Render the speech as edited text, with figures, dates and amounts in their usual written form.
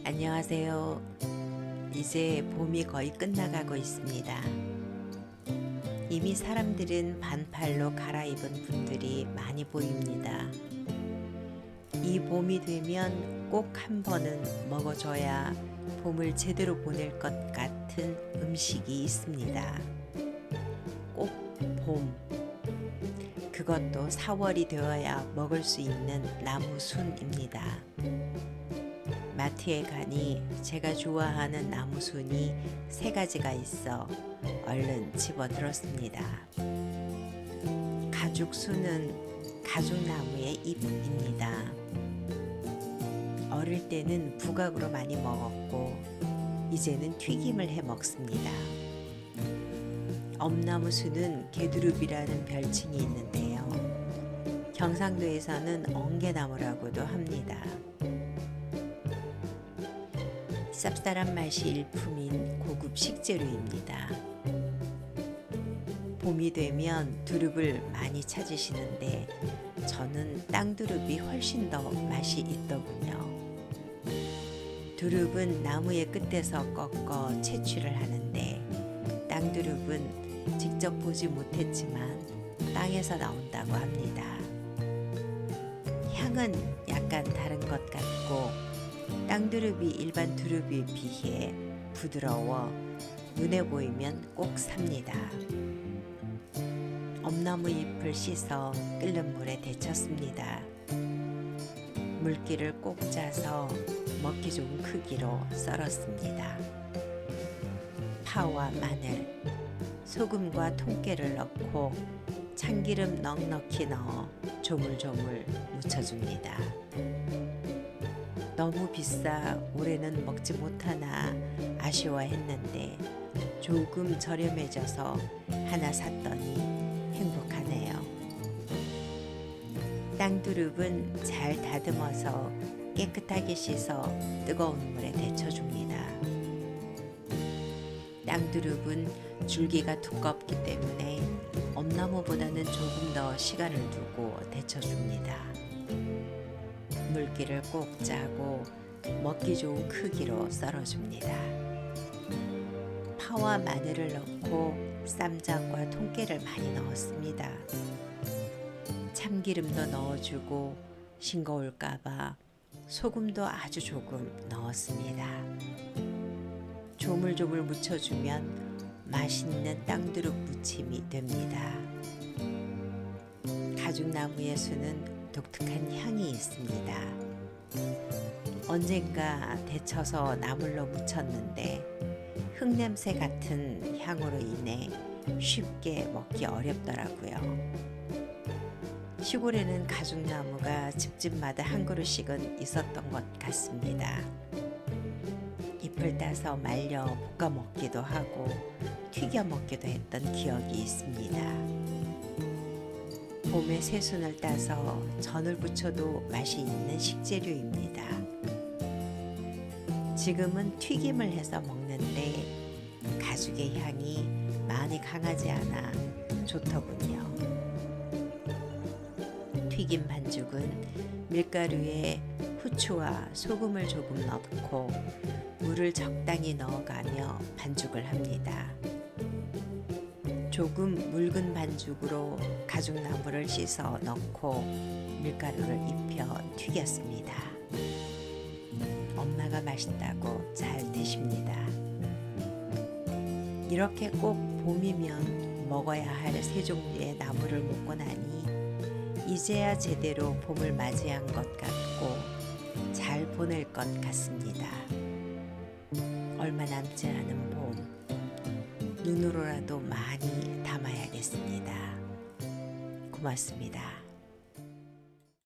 안녕하세요. 이제 봄이 거의 끝나가고 있습니다. 이미 사람들은 반팔로 갈아입은 분들이 많이 보입니다. 이 봄이 되면 꼭 한 번은 먹어줘야 봄을 제대로 보낼 것 같은 음식이 있습니다. 꼭 봄. 그것도 4월이 되어야 먹을 수 있는 나무순입니다. 마트에 가니 제가 좋아하는 나무순이 3가지가 있어 얼른 집어들었습니다. 가죽순은 가죽나무의 잎입니다. 어릴 때는 부각으로 많이 먹었고 이제는 튀김을 해 먹습니다. 엄나무순은 개두릅이라는 별칭이 있는데요. 경상도에서는 엉개나무라고도 합니다. 쌉쌀한 맛이 일품인 고급 식재료입니다. 봄이 되면 두릅을 많이 찾으시는데 저는 땅두릅이 훨씬 더 맛이 있더군요. 두릅은 나무의 끝에서 꺾어 채취를 하는데 땅두릅은 직접 보지 못했지만 땅에서 나온다고 합니다. 향은 약간 다른 것 같고 땅두릅이 일반 두릅에 비해 부드러워 눈에 보이면 꼭 삽니다. 엄나무 잎을 씻어 끓는 물에 데쳤습니다. 물기를 꼭 짜서 먹기 좋은 크기로 썰었습니다. 파와 마늘, 소금과 통깨를 넣고 참기름 넉넉히 넣어 조물조물 무쳐줍니다. 너무 비싸 올해는 먹지 못하나 아쉬워했는데 조금 저렴해져서 하나 샀더니 행복하네요. 땅두릅은 잘 다듬어서 깨끗하게 씻어 뜨거운 물에 데쳐줍니다. 땅두릅은 줄기가 두껍기 때문에 엄나무보다는 조금 더 시간을 두고 데쳐줍니다. 물기를 꼭 짜고 먹기 좋은 크기로 썰어줍니다. 파와 마늘을 넣고 쌈장과 통깨를 많이 넣었습니다. 참기름도 넣어주고 싱거울까봐 소금도 아주 조금 넣었습니다. 조물조물 무쳐주면 맛있는 땅두릅 무침이 됩니다. 가죽나무의 순은 독특한 향이 있습니다. 언젠가 데쳐서 나물로 무쳤는데 흙냄새 같은 향으로 인해 쉽게 먹기 어렵더라고요. 시골에는 가죽나무가 집집마다 한 그루씩은 있었던 것 같습니다. 잎을 따서 말려 볶아 먹기도 하고 튀겨 먹기도 했던 기억이 있습니다. 봄에 새순을 따서 전을 부쳐도 맛이 있는 식재료입니다. 지금은 튀김을 해서 먹는데 가죽의 향이 많이 강하지 않아 좋더군요. 튀김 반죽은 밀가루에 후추와 소금을 조금 넣고 물을 적당히 넣어가며 반죽을 합니다. 조금 묽은 반죽으로 가죽나무를 씻어 넣고 밀가루를 입혀 튀겼습니다. 엄마가 맛있다고 잘 드십니다. 이렇게 꼭 봄이면 먹어야 할 3종류의 나물을 먹고 나니 이제야 제대로 봄을 맞이한 것 같고 잘 보낼 것 같습니다. 얼마 남지 않은 봄, 눈으로라도 많이 담아야겠습니다. 고맙습니다.